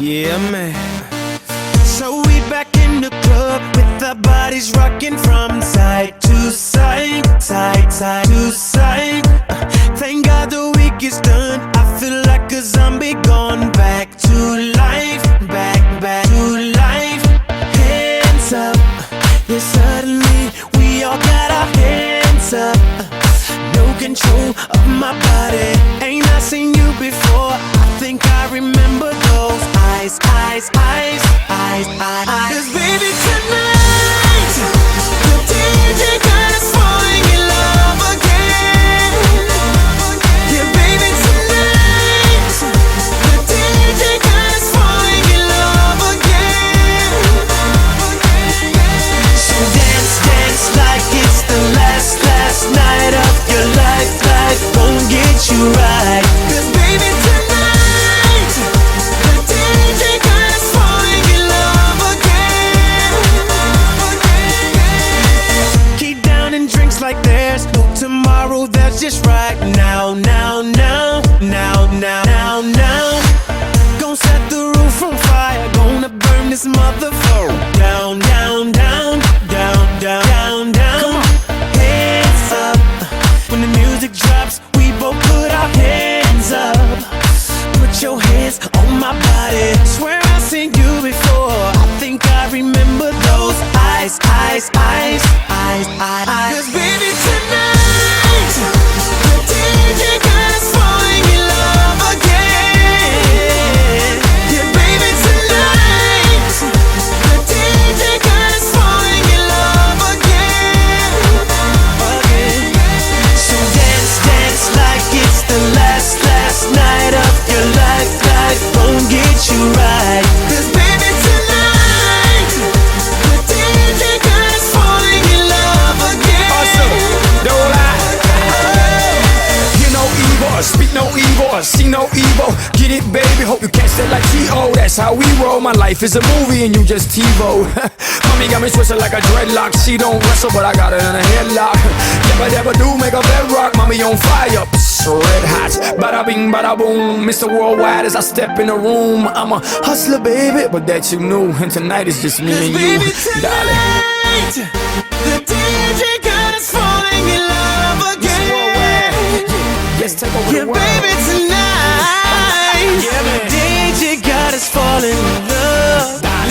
Yeah, man. So we back in the club with our bodies rocking from side to side, side to side. Thank God the week is done. I feel like a zombie gone back to life, back to life. Hands up, yeah, suddenly we all got our hands up. No control of my body. Ain't I seen you before? I think I remember those eyes. 'Cause baby tonight, the DJ got us falling in love again. Yeah, baby tonight, the DJ got us falling in love again. So dance like it's the last night of your life. Life won't get you right. 'Cause baby tonight, the DJ got us falling in love again. Keep down and drinks like there's no tomorrow. That's just right now. Gonna set the roof on fire. Gonna burn this motherfucker down. Come on. Hands up. When the music drops, we both put our hands up. Put your hands on my body. Swear I've seen you before. I think I remember those eyes. 'Cause baby tonight, the DJ got us falling in love again. Yeah, baby tonight, the DJ got us falling in love again. So dance like it's the last night of your life. Life won't get you right. 'Cause baby tonight, the DJ got us falling in love again. Awesome, don't lie. Hear no evil, speak no evil, see no evil. Get it, baby, hope you catch that like T.O. That's how we roll. My life is a movie and you just TiVo. Mommy got me twisted like a dreadlock. She don't wrestle, but I got her in a headlock. Never do make a bedrock. Mommy on fire, red hot. Bada bing, bada boom. Mr. Worldwide as I step in the room. I'm a hustler, baby, but that you knew. And tonight is just me and you, Baby darling. tonight, the DJ got us falling in love again. Yes, take over Yeah, the world.